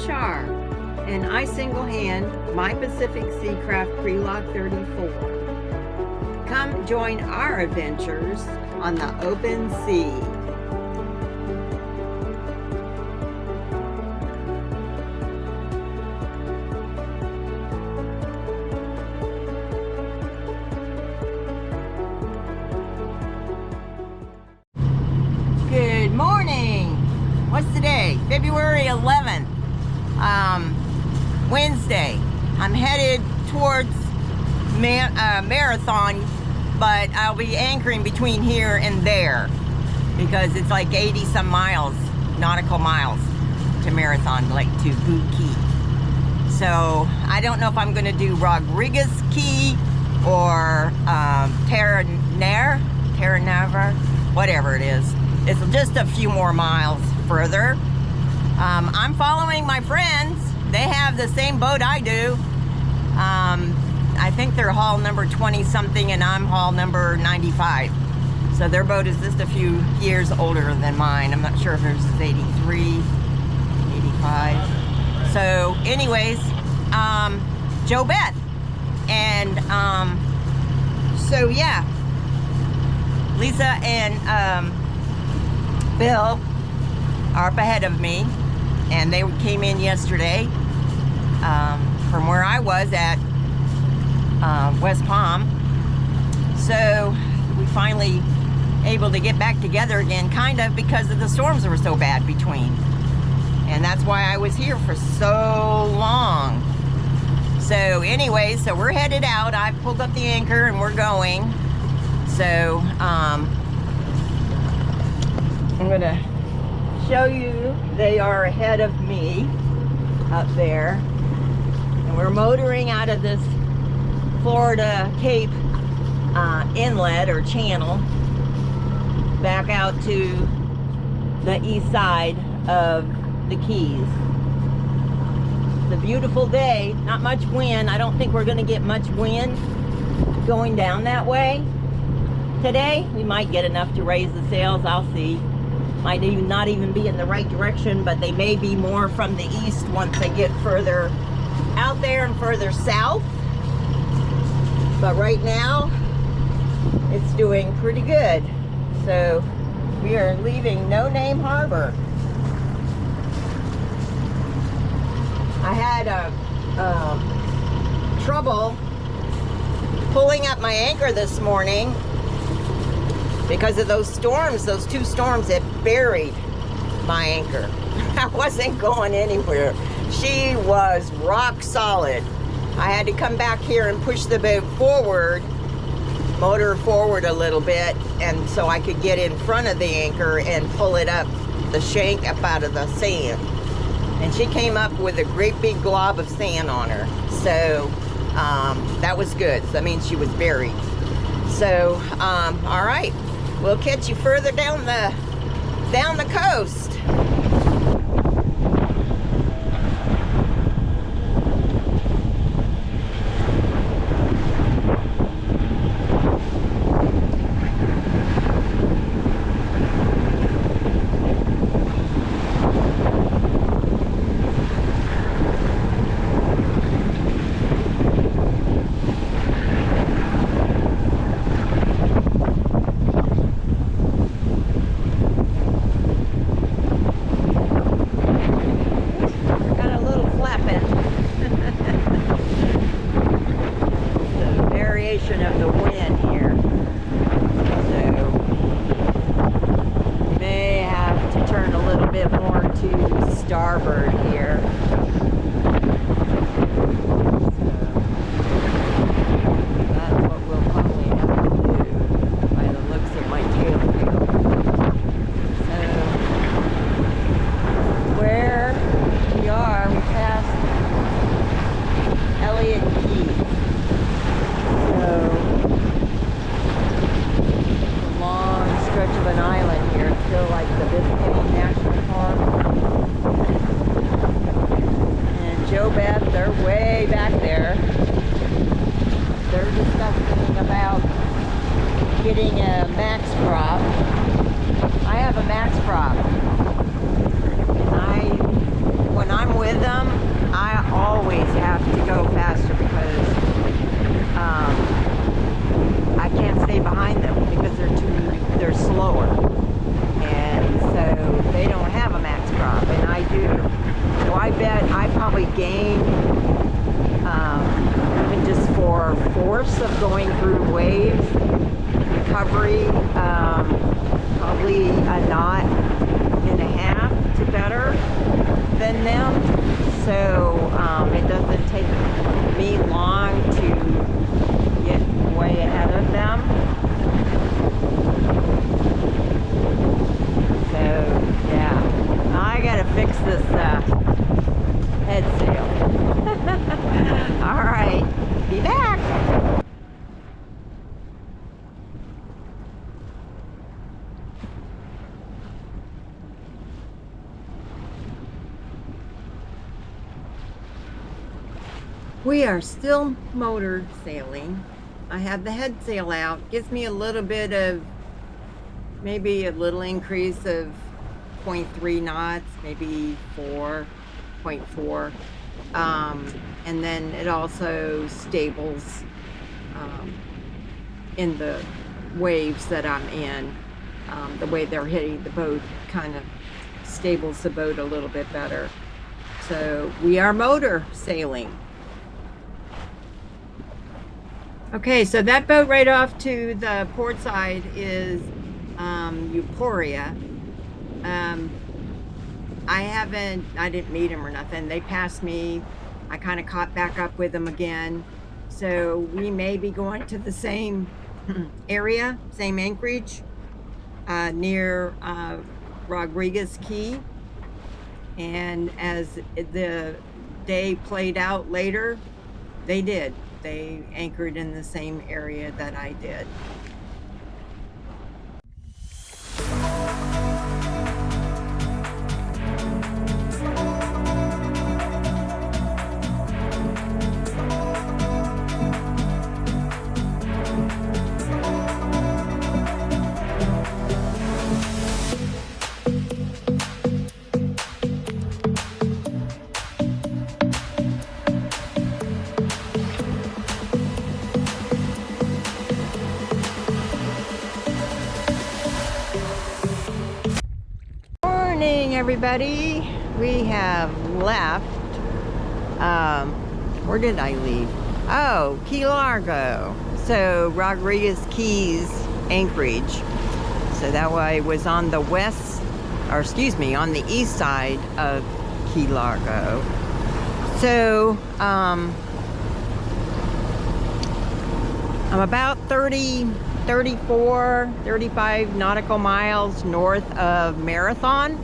Shar, and I single-hand my Pacific Seacraft Prelog 34. Come join our adventures on the open sea. Good morning. What's today? February 11th. Wednesday. I'm headed towards Marathon, but I'll be anchoring between here and there because it's like 80 some miles, nautical miles to Marathon, like to Boot Key. So I don't know if I'm going to do Rodriguez Key or Terra Nova, whatever it is. It's just a few more miles further. I'm following my friends. They have the same boat I do. I think they're hull number 20 something and I'm hull number 95. So their boat is just a few years older than mine. I'm not sure if theirs is 83, 85. So anyways, Joe Beth. And so yeah, Lisa and Bill are up ahead of me, and they came in yesterday from where I was at West Palm. So we finally able to get back together again, kind of, because of the storms that were so bad between, and that's why I was here for so long. So anyway, so we're headed out. I pulled up the anchor and we're going. So I'm gonna show you, they are ahead of me up there, and we're motoring out of this Florida Cape inlet or channel back out to the east side of the Keys. It's a beautiful day, not much wind. I don't think we're going to get much wind going down that way today. We might get enough to raise the sails, I'll see. Might even not even be in the right direction, but they may be more from the east once they get further out there and further south. But right now, it's doing pretty good. So we are leaving No Name Harbor. I had trouble pulling up my anchor this morning because of those storms, those two storms that buried my anchor. I wasn't going anywhere. She was rock solid. I had to come back here and push the boat forward, motor forward a little bit, and so I could get in front of the anchor and pull it up, the shank up out of the sand. And she came up with a great big glob of sand on her. So that was good. So that means she was buried. So, all right. We'll catch you further down the coast. Of the wind here, so may have to turn a little bit more to starboard here. So that's what we'll probably have to do by the looks of my tail wheel. So where we are, we passed Elliott Key. Long stretch of an island here, still like the Biscayne National Park. And Joe Beth, they're way back there. They're discussing about getting a max prop. I have a max prop. And when I'm with them, I always have to go faster because I can't stay behind them because they're slower. And so they don't have a max drop, and I do. So I bet I probably gain, even just for force of going through waves, recovery, probably a knot and a half to better than them. So it doesn't take me long to get way ahead of them. So yeah, I gotta fix this head sail. All right, be back. We are still motor sailing. I have the head sail out. Gives me a little bit of, maybe a little increase of 0.3 knots, maybe 4.4. And then it also stables in the waves that I'm in. The way they're hitting the boat kind of stables the boat a little bit better. So we are motor sailing. Okay, so that boat right off to the port side is Euphoria. I didn't meet them or nothing. They passed me. I kind of caught back up with them again. So we may be going to the same area, same anchorage, near Rodriguez Key. And as the day played out later, they did. They anchored in the same area that I did. Everybody, we have left. Where did I leave? Oh, Key Largo. So Rodriguez Keys anchorage. So that way was on the west, or excuse me, on the east side of Key Largo. So I'm about 35 nautical miles north of Marathon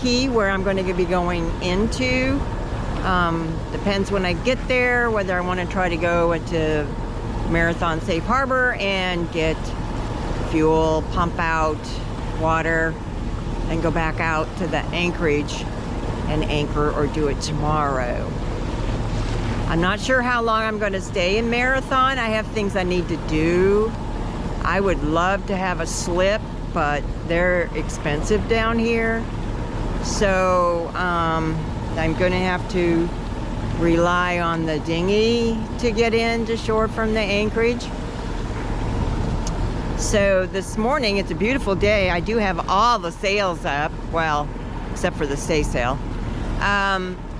Key, where I'm going to be going into. Depends when I get there whether I want to try to go into Marathon Safe Harbor and get fuel, pump out water, and go back out to the anchorage and anchor, or do it tomorrow. I'm not sure how long I'm going to stay in Marathon. I have things I need to do. I would love to have a slip, but they're expensive down here. So I'm going to have to rely on the dinghy to get into shore from the anchorage. So this morning, it's a beautiful day. I do have all the sails up, well, except for the staysail.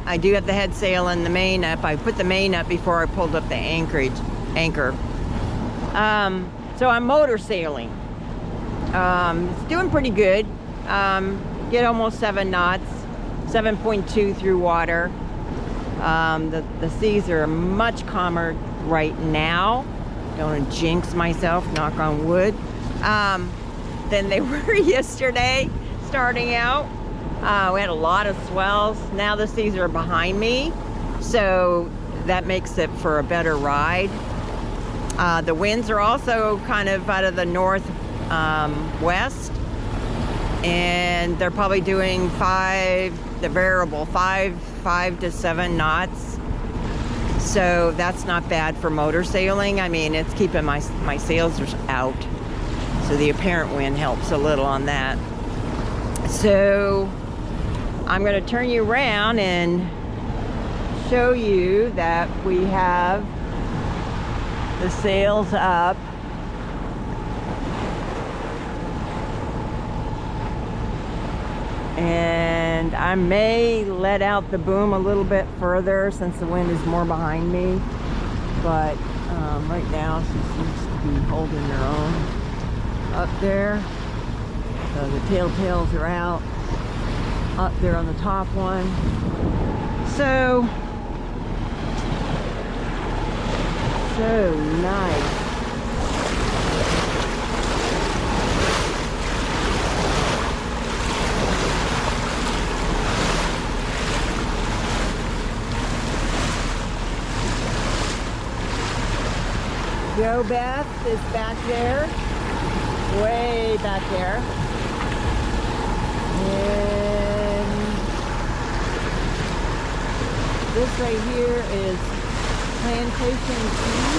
I do have the head sail and the main up. I put the main up before I pulled up the anchor. So I'm motor sailing. It's doing pretty good. Get almost 7 knots, 7.2 through water. The seas are much calmer right now. Don't want to jinx myself, knock on wood, than they were yesterday starting out. We had a lot of swells. Now the seas are behind me, so that makes it for a better ride. The winds are also kind of out of the north west, and they're probably doing the variable 5 to 7 knots. So that's not bad for motor sailing. I mean, it's keeping my sails out, so the apparent wind helps a little on that. So I'm going to turn you around and show you that we have the sails up. And I may let out the boom a little bit further since the wind is more behind me. But right now she seems to be holding her own up there. So the tails are out up there on the top one. So nice. Yo, Beth is back there, way back there. And this right here is Plantation Key,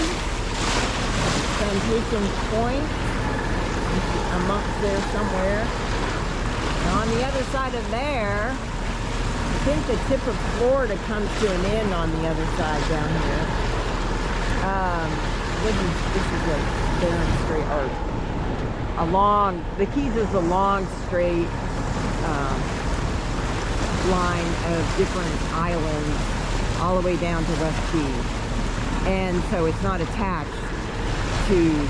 Plantation Point, amongst there somewhere. And on the other side of there, I think the tip of Florida comes to an end on the other side down here. This is a barren straight, or the Keys is a long straight line of different islands all the way down to West Keys, and so it's not attached to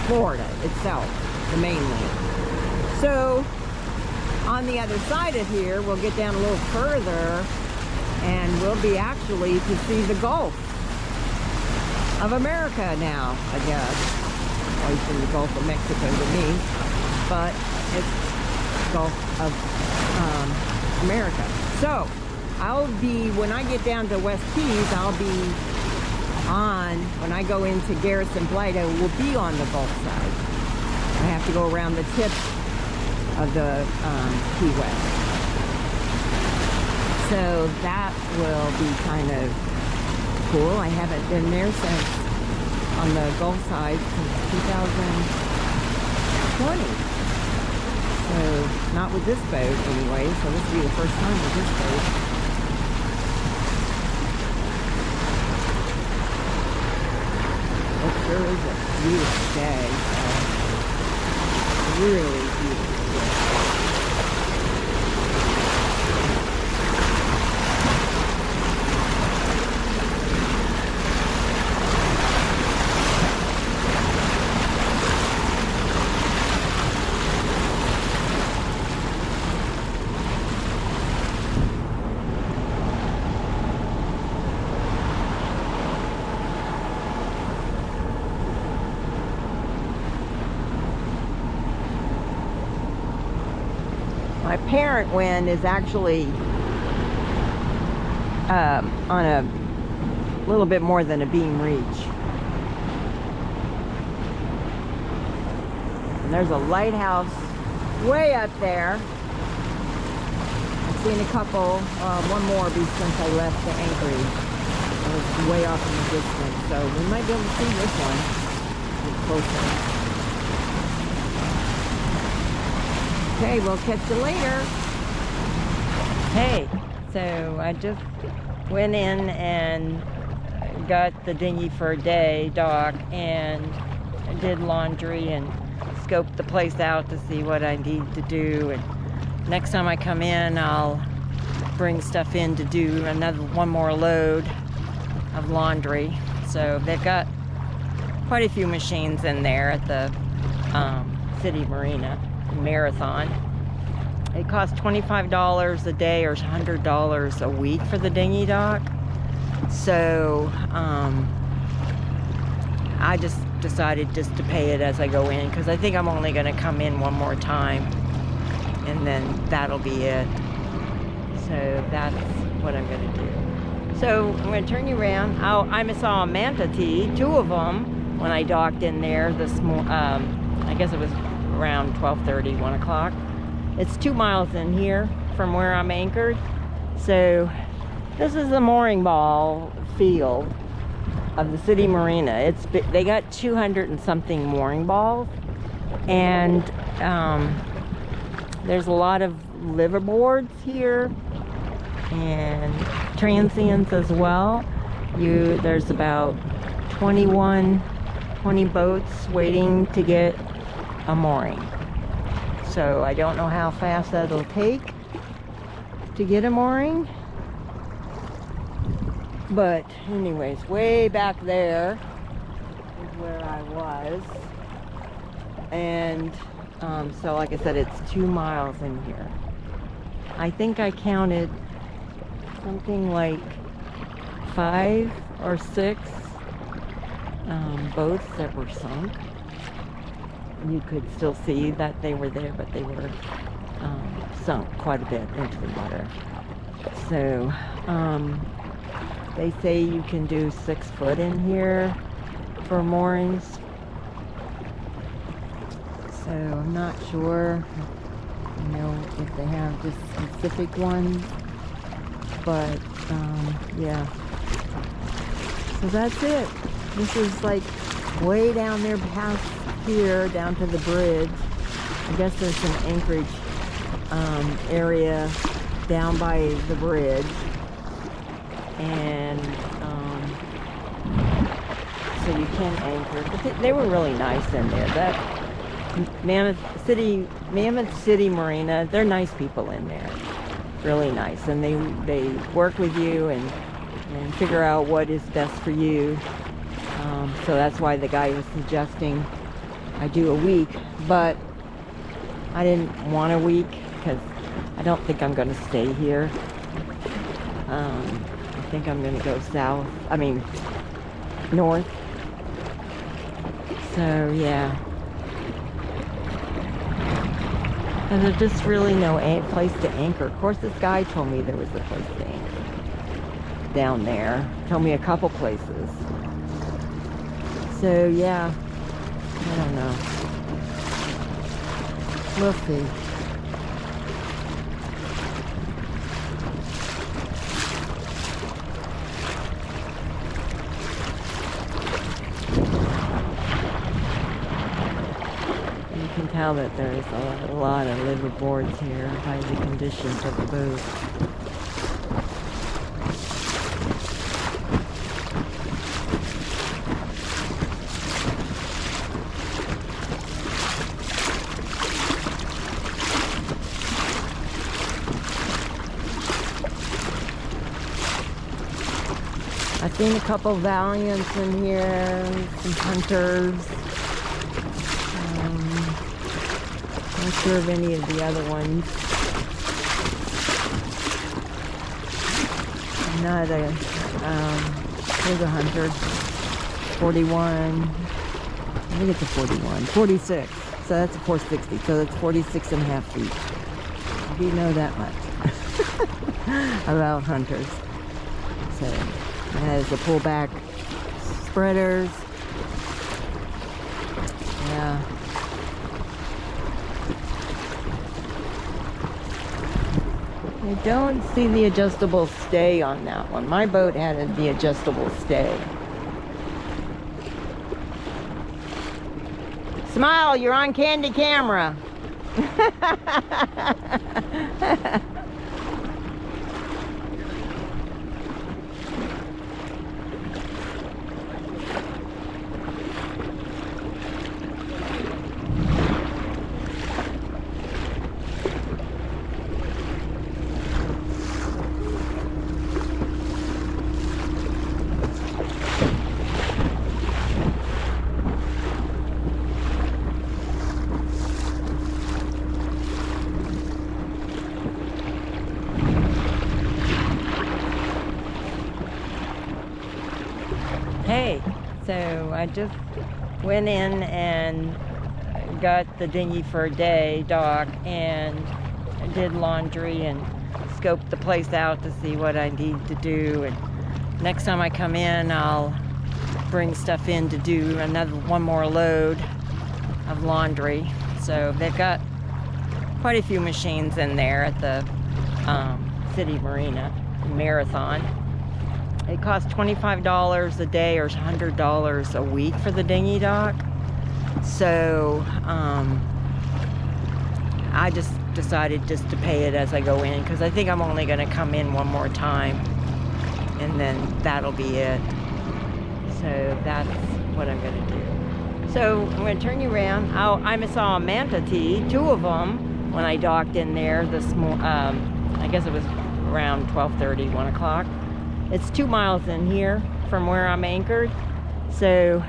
Florida itself, the mainland. So on the other side of here, we'll get down a little further and we'll be actually to see the Gulf of America now, I guess. Well, it's in the Gulf of Mexico to me, but it's Gulf of America. So when I get down to West Keys, I'll be on, when I go into Garrison Blighto, we'll be on the Gulf side. I have to go around the tip of the Key West. So that will be kind of cool. I haven't been there since, on the Gulf side, since 2020. So not with this boat anyway, so this will be the first time with this boat. It sure is a beautiful day. Really beautiful. My parent wind is actually on a little bit more than a beam reach. And there's a lighthouse way up there. I've seen a couple, one more since I left the anchorage. It was way off in the distance, so we might be able to see this one a little closer. Okay, we'll catch you later. Hey, so I just went in and got the dinghy for a day dock and did laundry and scoped the place out to see what I need to do. And next time I come in, I'll bring stuff in to do one more load of laundry. So they've got quite a few machines in there at the City Marina. Marathon. It costs $25 a day or $100 a week for the dinghy dock. So I just decided just to pay it as I go in, because I think I'm only going to come in one more time and then that'll be it. So that's what I'm going to do. So I'm going to turn you around. I saw a manatee, 2 of them, when I docked in there this morning. I guess it was around 12:30, 1 o'clock. It's 2 miles in here from where I'm anchored. So this is the mooring ball field of the City Marina. They got 200 and something mooring balls, and there's a lot of liveaboards here and transients as well. There's about 20 boats waiting to get a mooring. So I don't know how fast that'll take to get a mooring. But anyways, way back there is where I was. And so like I said, it's 2 miles in here. I think I counted something like 5 or 6 boats that were sunk. You could still see that they were there, but they were sunk quite a bit into the water. So they say you can do 6 foot in here for moorings. So I'm not sure, if they have just specific ones, but yeah. So that's it. This is like way down there past here, down to the bridge. I guess there's some anchorage area down by the bridge, and so you can anchor. But they were really nice in there. That Mammoth City Marina, they're nice people in there, really nice, and they work with you and figure out what is best for you. So that's why the guy was suggesting I do a week, but I didn't want a week because I don't think I'm going to stay here. I think I'm going to go north. So yeah. And there's just really no place to anchor. Of course, this guy told me there was a place to anchor down there. Told me a couple places. So yeah, I don't know. We'll see. You can tell that there's a lot of liveaboards here by the conditions of the boat. I've seen a couple Valiants in here, some Hunters. Not sure of any of the other ones. Here's a Hunter. 41. I think it's a 41. 46. So that's a 460. So that's 46.5 feet. You know that much about Hunters. So it has the pullback spreaders. Yeah. I don't see the adjustable stay on that one. My boat had the adjustable stay. Smile, you're on Candy camera. Hey, so I just went in and got the dinghy for a day dock and did laundry and scoped the place out to see what I need to do. And next time I come in, I'll bring stuff in to do one more load of laundry. So they've got quite a few machines in there at the City Marina, Marathon. It costs $25 a day or $100 a week for the dinghy dock. So I just decided just to pay it as I go in, because I think I'm only going to come in one more time and then that'll be it. So that's what I'm going to do. So I'm going to turn you around. I saw a manatee, 2 of them, when I docked in there this morning. I guess it was around 12:30, 1 o'clock. It's 2 miles in here from where I'm anchored. So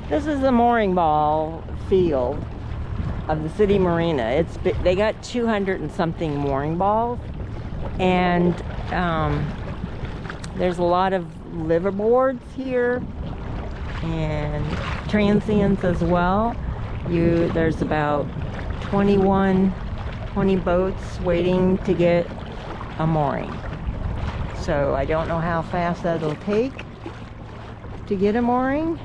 this is the mooring ball field of the city marina. They got 200 and something mooring balls, and there's a lot of liveaboards here and transients as well. There's about 20 boats waiting to get a mooring. So I don't know how fast that'll take to get a mooring.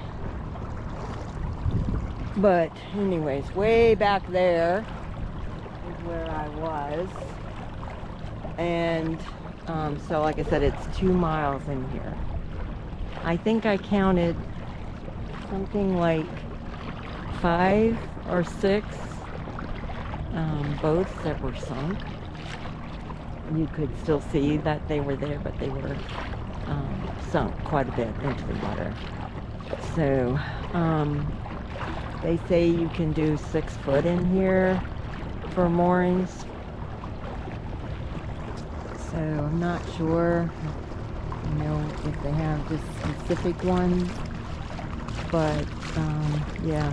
But anyways, way back there is where I was. And so like I said, it's 2 miles in here. I think I counted something like 5 or 6 boats that were sunk. You could still see that they were there, but they were sunk quite a bit into the water. So they say you can do 6 foot in here for moorings. So I'm not sure, if they have just specific ones, but yeah.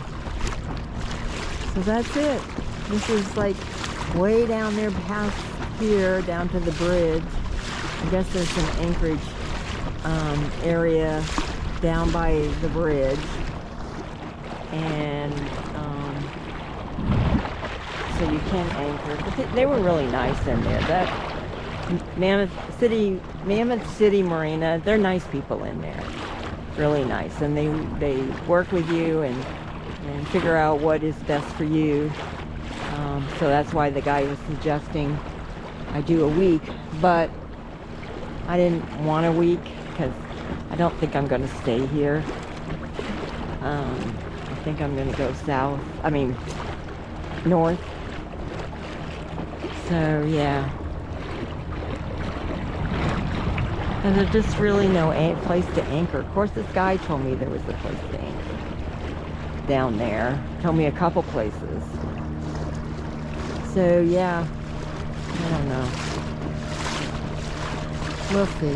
So that's it. This is like way down there past here, down to the bridge. I guess there's an anchorage area down by the bridge, and so you can anchor. But they were really nice in there. That Mammoth City Marina, they're nice people in there, really nice, and they work with you and figure out what is best for you. So that's why the guy was suggesting I do a week, but I didn't want a week because I don't think I'm going to stay here. I think I'm going to go north. So yeah. And there's just really no place to anchor. Of course, this guy told me there was a place to anchor down there. Told me a couple places. So yeah, I don't know. We'll see.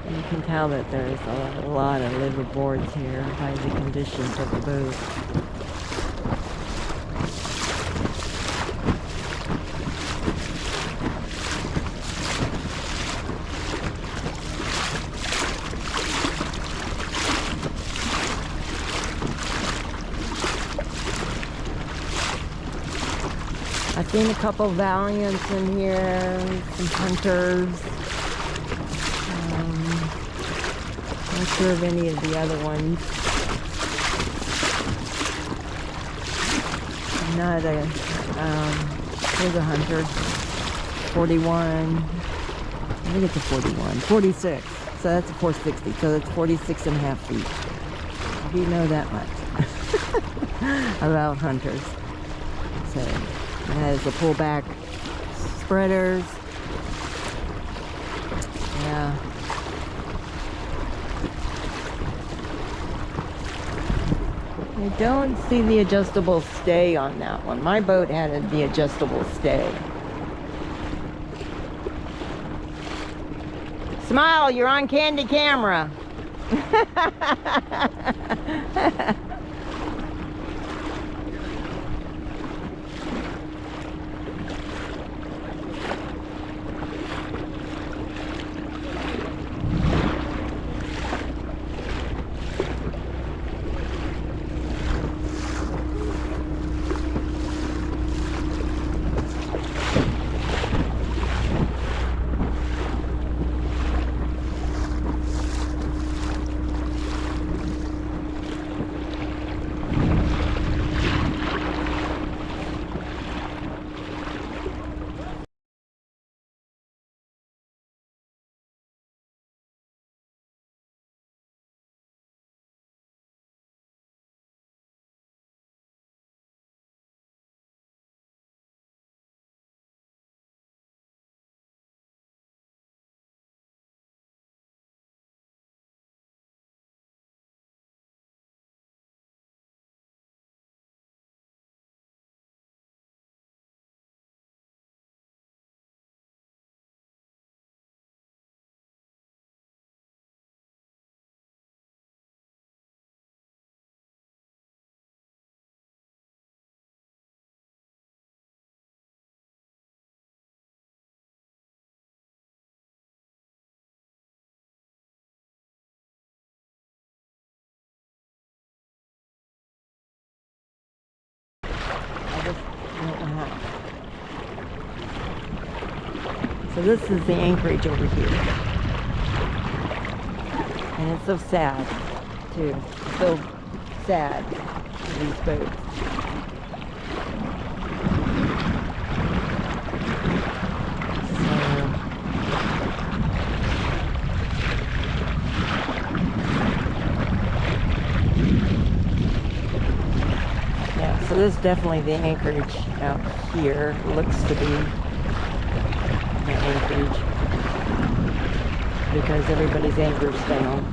You can tell that there's a lot of liveaboards here by the conditions of the boat. I've seen a couple Valiants in here, some Hunters. Not sure of any of the other ones. Not a, here's a Hunter. 41. I think it's a 41. 46. So that's a 460. So that's 46 and a half feet. If you know that much about Hunters. So it has the pullback spreaders. Yeah. I don't see the adjustable stay on that one. My boat had the adjustable stay. Smile, you're on Candy camera. So this is the anchorage over here. And it's so sad, too. So sad for these boats. So this is definitely the anchorage out here. Looks to be the anchorage because everybody's anchor's down.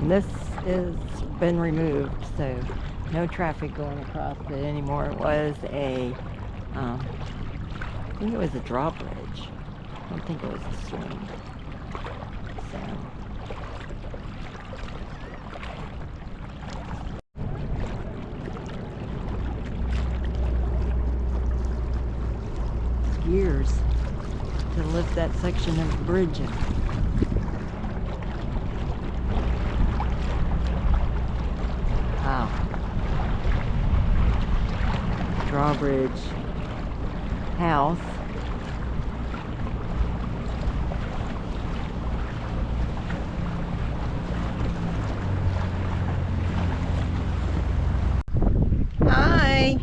This has been removed, so no traffic going across it anymore. It was a, I think it was a drawbridge. I don't think it was a swing. So. Gears to lift that section of the bridge up. Wow. Drawbridge house. Hi.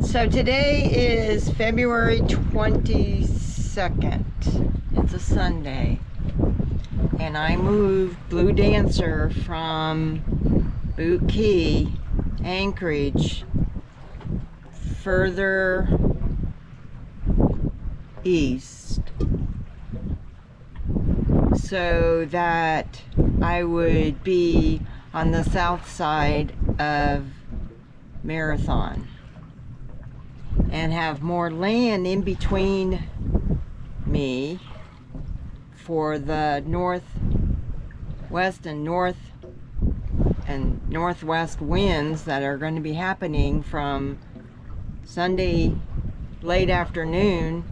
So today is February 22nd. It's a Sunday. And I moved Blue Dancer from Biscayne Key, anchorage, further east so that I would be on the south side of Marathon and have more land in between me for the northwest and northwest winds that are going to be happening from Sunday late afternoon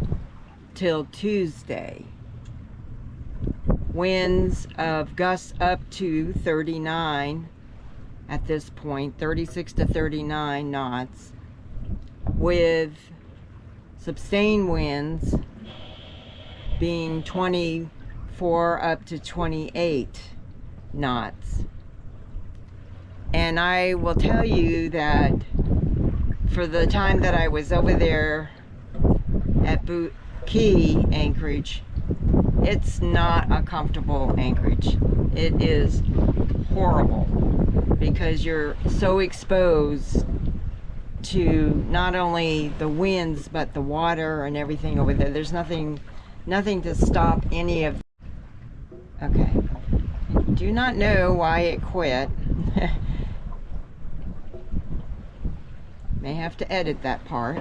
till Tuesday. Winds of gusts up to 39 at this point, 36 to 39 knots, with sustained winds being 24 up to 28 knots. And I will tell you that for the time that I was over there at Key anchorage, it's not a comfortable anchorage. It is horrible because you're so exposed to not only the winds but the water and everything over there. There's nothing to stop any of. Okay, do not know why it quit. May have to edit that part.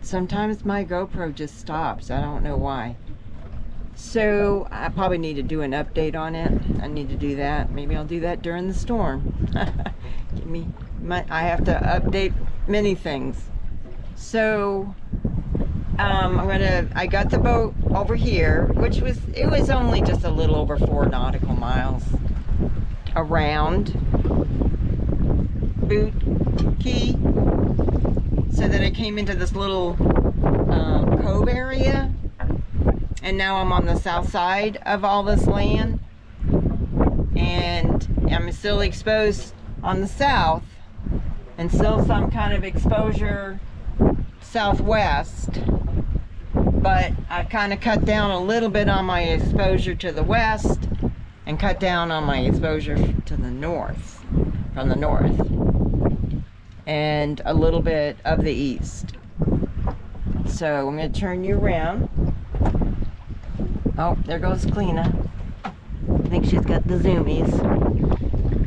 Sometimes my GoPro just stops. I don't know why. So I probably need to do an update on it. I need to do that. Maybe I'll do that during the storm. I have to update many things. So I got the boat over here, which was only just a little over 4 nautical miles around Boot Key, so that I came into this little cove area, and now I'm on the south side of all this land, and I'm still exposed on the south, and still some kind of exposure southwest, but I kind of cut down a little bit on my exposure to the west and cut down on my exposure to the north, from the north, and a little bit of the east. So I'm going to turn you around. Oh, there goes Cleena. I think she's got the zoomies.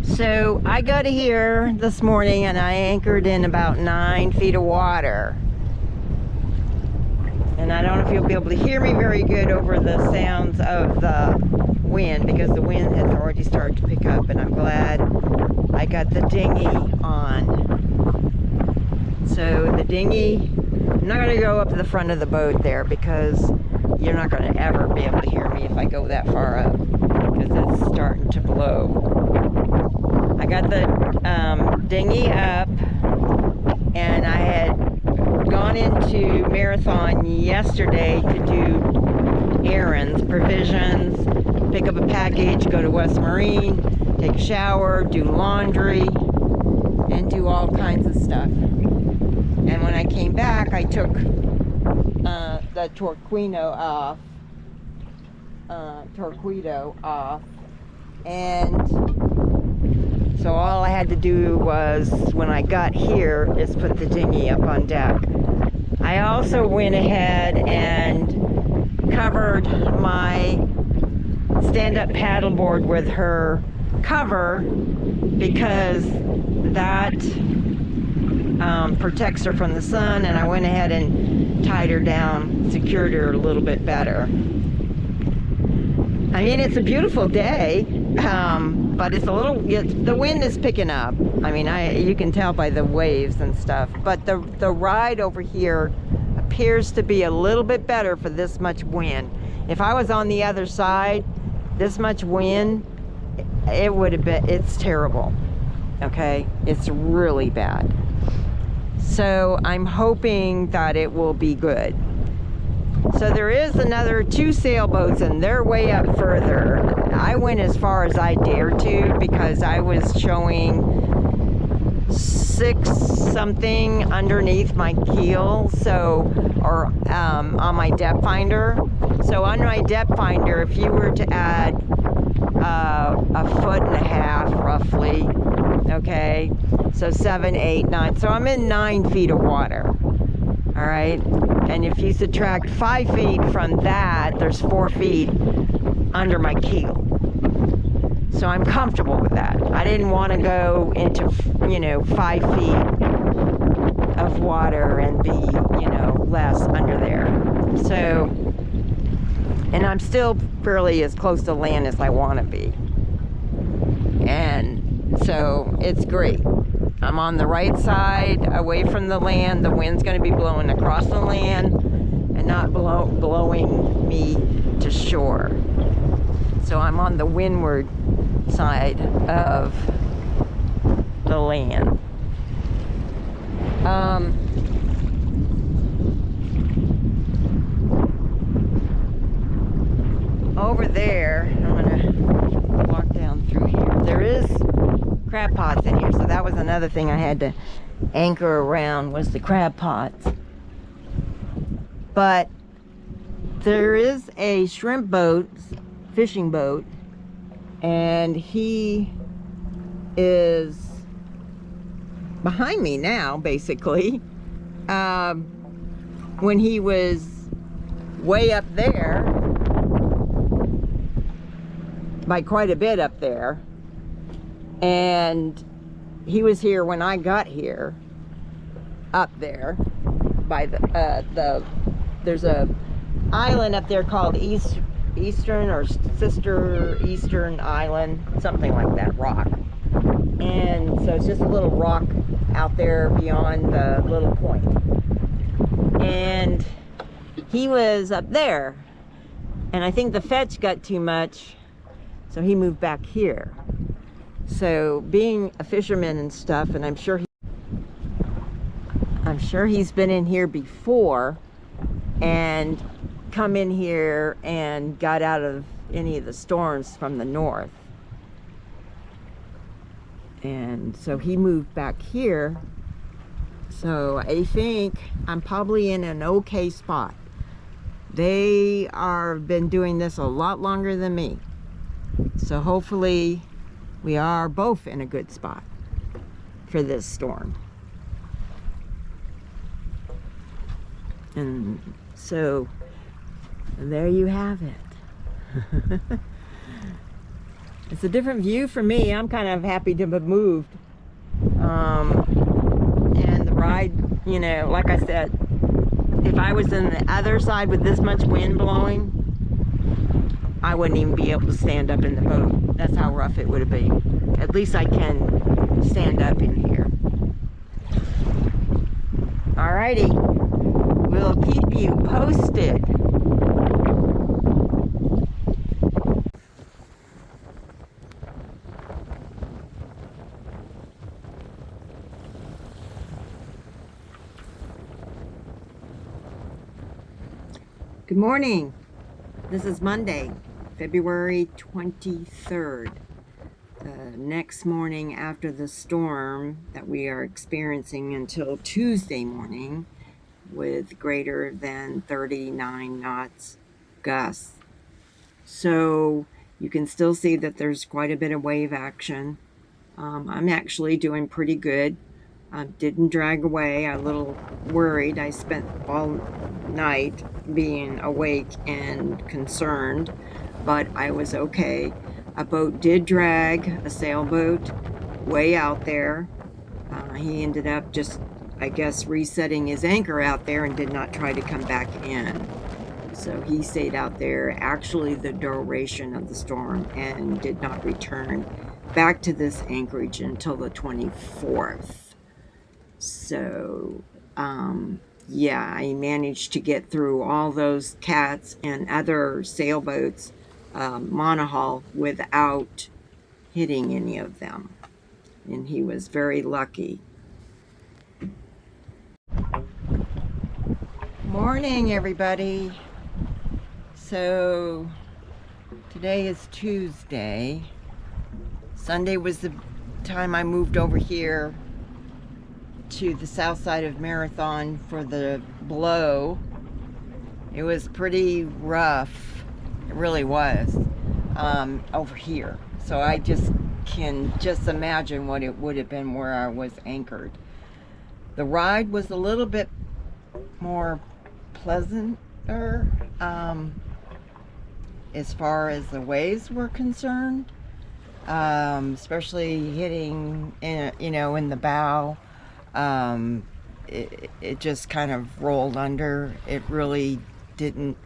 So I got here this morning and I anchored in about 9 feet of water. And I don't know if you'll be able to hear me very good over the sounds of the wind, because the wind has already started to pick up, and I'm glad I got the dinghy on. So the dinghy, I'm not going to go up to the front of the boat there because you're not going to ever be able to hear me if I go that far up, because it's starting to blow. I got the dinghy up, and I had gone into Marathon yesterday to do errands, provisions, pick up a package, go to West Marine, take a shower, do laundry, and do all kinds of stuff. And when I came back, I took the torpedo off, and so all I had to do was, when I got here, is put the dinghy up on deck. I also went ahead and covered my stand-up paddleboard with her cover, because that protects her from the sun, and I went ahead and tied her down, secured her a little bit better. I mean, it's a beautiful day, but it's a little, the wind is picking up. I mean, you can tell by the waves and stuff, but the ride over here appears to be a little bit better for this much wind. If I was on the other side, this much wind, it would have been, it's terrible, okay? It's really bad. So I'm hoping that it will be good. So there is another 2 sailboats, and they're way up further. I went as far as I dared to, because I was showing 6 something underneath my keel, so, or on my depth finder. So on my depth finder, if you were to add a foot and a half roughly, okay, so 7, 8, 9, so I'm in 9 feet of water. All right, and if you subtract 5 feet from that, there's 4 feet under my keel. So I'm comfortable with that. I didn't want to go into, 5 feet of water and be, less under there. So, and I'm still fairly as close to land as I want to be. And so it's great. I'm on the right side, away from the land. The wind's going to be blowing across the land and not blowing me to shore. So I'm on the windward side of the land. Over there, I'm going to walk down through here. There is crab pots in here, so that was another thing I had to anchor around, was the crab pots. But there is a shrimp boat, fishing boat, and he is behind me now, basically. When he was way up there, by quite a bit up there, and he was here when I got here, up there by there's a island up there called Eastern or Sister Eastern Island, something like that, rock. And so it's just a little rock out there beyond the little point. And he was up there, and I think the fetch got too much, so he moved back here. So being a fisherman and stuff, and I'm sure he's been in here before and come in here and got out of any of the storms from the north. And so he moved back here So I think I'm probably in an okay spot. They are been doing this a lot longer than me. So hopefully we are both in a good spot for this storm. And so there you have it. It's a different view for me. I'm kind of happy to have moved. And the ride, you know, like I said, if I was on the other side with this much wind blowing, I wouldn't even be able to stand up in the boat. That's how rough it would have been. At least I can stand up in here. Alrighty, we'll keep you posted. Good morning. This is Monday, February 23rd. The next morning after the storm that we are experiencing until Tuesday morning with greater than 39 knots gusts. So you can still see that there's quite a bit of wave action. I'm actually doing pretty good. Didn't drag away. I'm a little worried. I spent all night being awake and concerned, but I was okay. A boat did drag, a sailboat, way out there. He ended up just, I guess, resetting his anchor out there and did not try to come back in. So he stayed out there actually the duration of the storm and did not return back to this anchorage until the 24th. So, yeah, I managed to get through all those cats and other sailboats, monohull, without hitting any of them. And he was very lucky. Morning, everybody. So, today is Tuesday. Sunday was the time I moved over here to the south side of Marathon for the blow. It was pretty rough. It really was, over here. So I just can imagine what it would have been where I was anchored. The ride was a little bit more pleasanter as far as the waves were concerned, especially hitting in the bow. It just kind of rolled under. It really didn't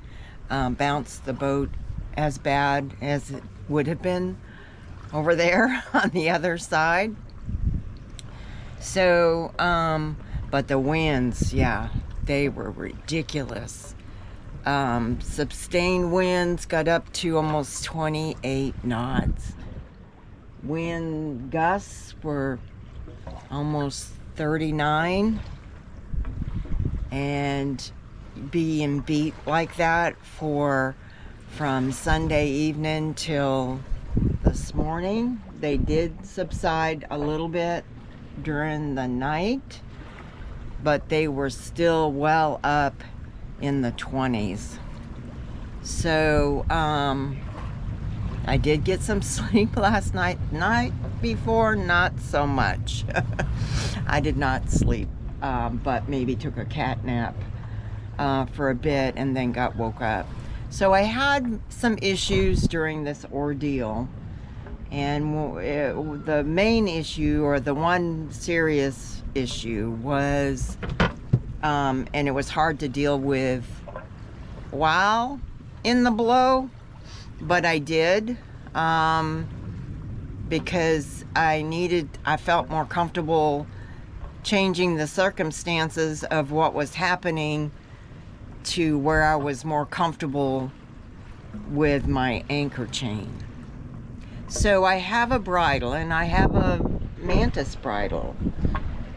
bounce the boat as bad as it would have been over there on the other side. So, but the winds, yeah, they were ridiculous. Sustained winds got up to almost 28 knots. Wind gusts were almost 39, and being beat like that from Sunday evening till this morning. They did subside a little bit during the night, but they were still well up in the 20s. So I did get some sleep last night. Night before, not so much. I did not sleep, but maybe took a cat nap for a bit and then woke up. So I had some issues during this ordeal, and the main issue, or the one serious issue, was, and it was hard to deal with while in the blow, but I did, because I felt more comfortable changing the circumstances of what was happening to where I was more comfortable with my anchor chain. So I have a bridle, and I have a mantis bridle,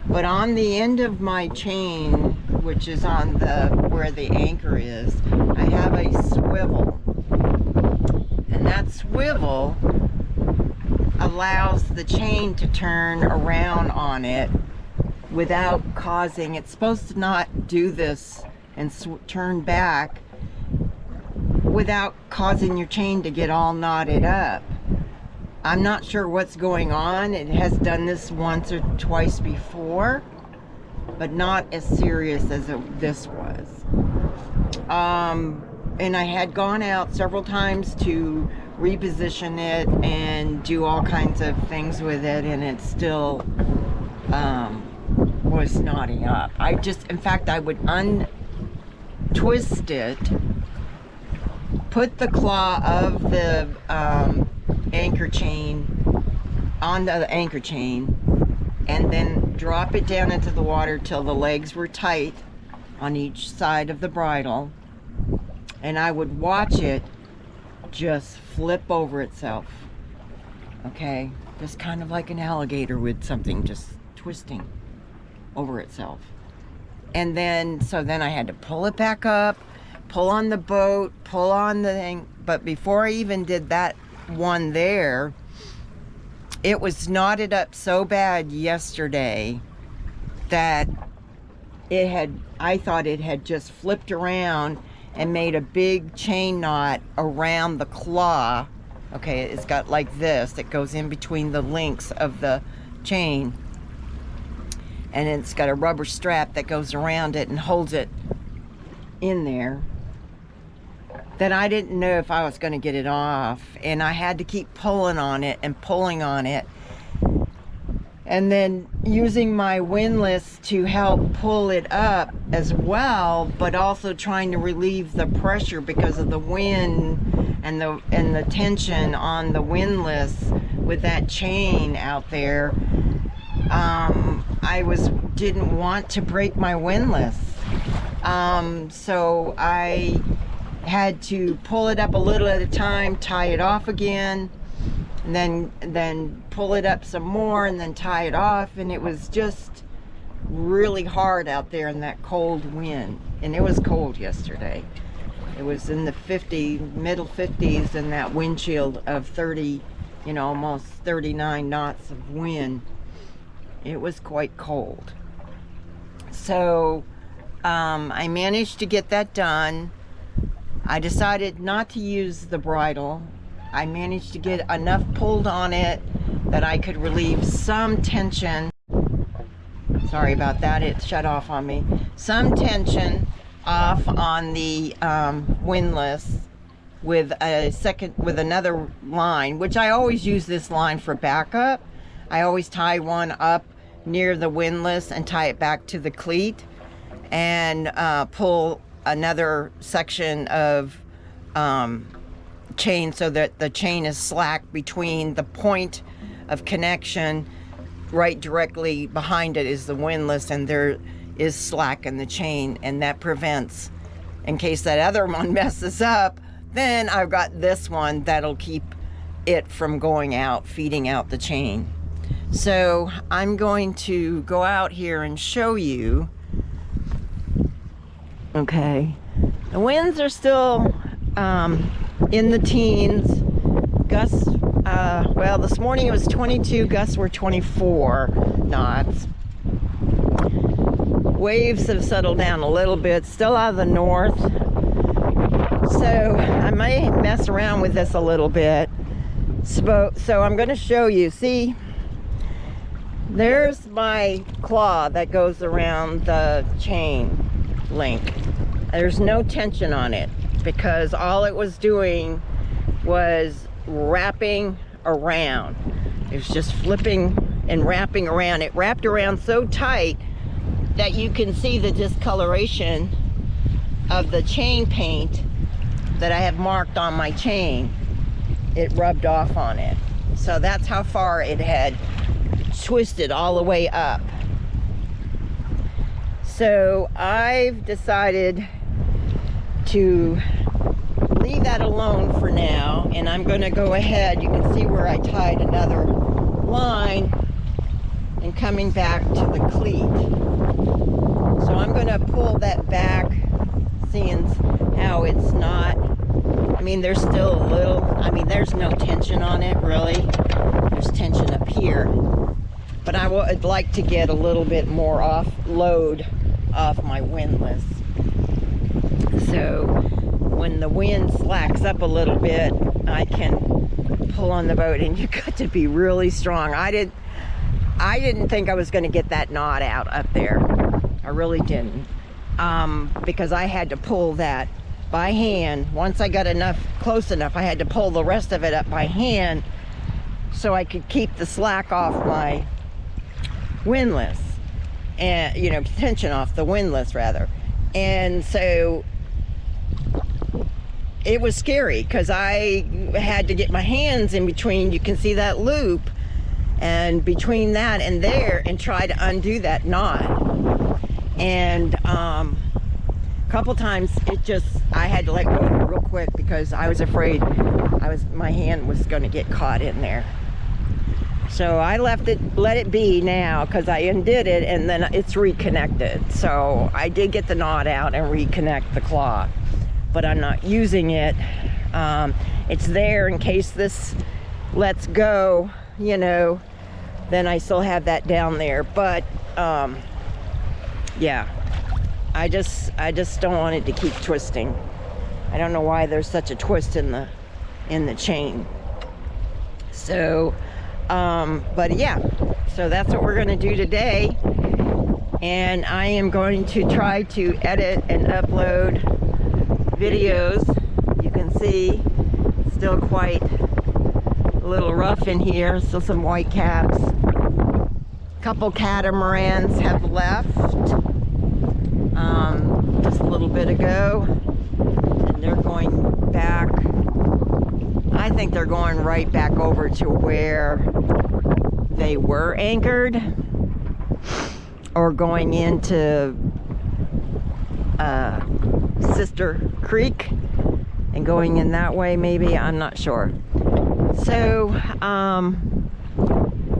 but on the end of my chain, which is on where the anchor is, I have a swivel, and that swivel allows the chain to turn around on it without causing, it's supposed to not do this and turn back without causing your chain to get all knotted up. I'm not sure what's going on. It has done this once or twice before, but not as serious as this was. And I had gone out several times to reposition it and do all kinds of things with it, and it still was knotting up. In fact, I would untwist it, put the claw of the anchor chain onto the anchor chain, and then drop it down into the water till the legs were tight on each side of the bridle, and I would watch it just flip over itself. Okay, just kind of like an alligator with something just twisting over itself. And then then I had to pull it back up, pull on the boat, pull on the thing. But before I even did that one there, it was knotted up so bad yesterday that I thought it had just flipped around and made a big chain knot around the claw. Okay, it's got like this. It goes in between the links of the chain, and it's got a rubber strap that goes around it and holds it in there. Then I didn't know if I was going to get it off, and I had to keep pulling on it and pulling on it, and then using my windlass to help pull it up as well, but also trying to relieve the pressure because of the wind and the tension on the windlass with that chain out there. I didn't want to break my windlass, so I had to pull it up a little at a time, tie it off again, and then pull it up some more, and then tie it off. And it was just really hard out there in that cold wind, and it was cold yesterday. It was in the middle 50s, and that wind chill of 30, almost 39 knots of wind. It was quite cold. So I managed to get that done. I decided not to use the bridle. I managed to get enough pulled on it that I could relieve some tension. Sorry about that, it shut off on me. Some tension off on the windlass with another line, which I always use this line for backup. I always tie one up near the windlass and tie it back to the cleat, and pull another section of chain so that the chain is slack between the point of connection. Right directly behind it is the windlass, and there is slack in the chain, and that prevents, in case that other one messes up, then I've got this one that'll keep it from going out, feeding out the chain. So I'm going to go out here and show you. Okay, the winds are still in the teens. Gusts, well, this morning it was 22, gusts were 24 knots. Waves have settled down a little bit, still out of the north. So I may mess around with this a little bit. So I'm going to show you. See, there's my claw that goes around the chain link. There's no tension on it because all it was doing was wrapping around. It was just flipping and wrapping around. It wrapped around so tight that you can see the discoloration of the chain paint that I have marked on my chain. It rubbed off on it. So that's how far it had twisted all the way up. So I've decided to leave that alone for now, and I'm going to go ahead. You can see where I tied another line and coming back to the cleat. So I'm going to pull that back, seeing how it's not, I mean, there's still a little, I mean, there's no tension on it really. There's tension up here, but I would like to get a little bit more load off my windlass. So when the wind slacks up a little bit, I can pull on the boat, and you got to be really strong. I didn't think I was going to get that knot out up there. I really didn't, because I had to pull that by hand. Once I got close enough, I had to pull the rest of it up by hand so I could keep the slack off my windlass, and tension off the windlass rather. And so it was scary because I had to get my hands in between, you can see that loop, and between that and there, and try to undo that knot. And a couple times I had to let go of it real quick because I was afraid my hand was going to get caught in there. So I let it be now, because I undid it and then it's reconnected. So I did get the knot out and reconnect the claw, but I'm not using it. It's there in case this lets go, then I still have that down there. But yeah, I just don't want it to keep twisting. I don't know why there's such a twist in the chain. So but yeah, so that's what we're going to do today, and I am going to try to edit and upload videos. You can see it's still quite a little rough in here. Still some white caps. A couple catamarans have left just a little bit ago, and they're going back. I think they're going right back over to where they were anchored, or going into Sister Creek and going in that way, maybe. I'm not sure. So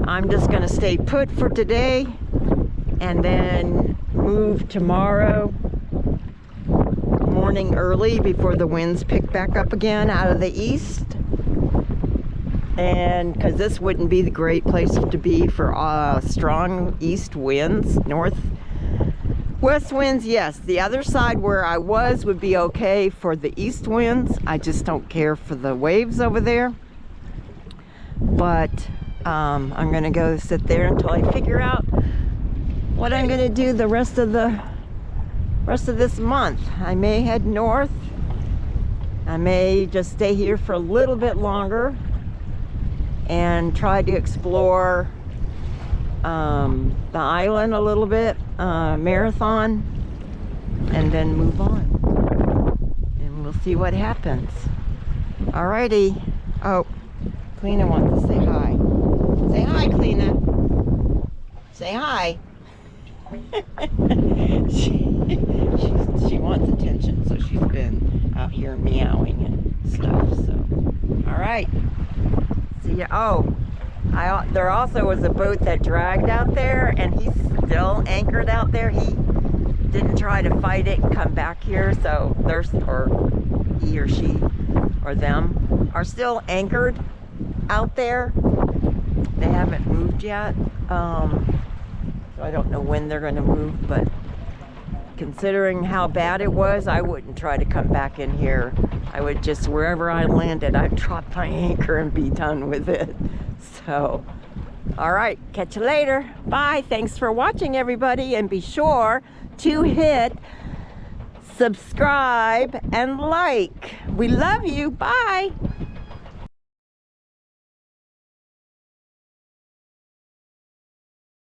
I'm just gonna stay put for today and then move tomorrow morning early before the winds pick back up again out of the east. And because this wouldn't be the great place to be for strong east winds, northwest winds. Yes, the other side where I would be okay for the east winds. I just don't care for the waves over there. But I'm gonna go sit there until I figure out what I'm gonna do the rest of this month. I may head north. I may just stay here for a little bit longer and try to explore the island a little bit, Marathon, and then move on. And we'll see what happens. Alrighty. Oh, Cleena wants to say hi. Say hi, Cleena. Say hi. she wants attention, so she's been out here meowing and stuff. So, all right. See ya. Oh, there also was a boat that dragged out there, and he's still anchored out there. He didn't try to fight it and come back here, so he or she or them are still anchored out there. They haven't moved yet. So I don't know when they're going to move, but considering how bad it was, I wouldn't try to come back in here. I would just, wherever I landed, I'd drop my anchor and be done with it. So, all right, catch you later. Bye. Thanks for watching, everybody, and be sure to hit subscribe and like. We love you. Bye.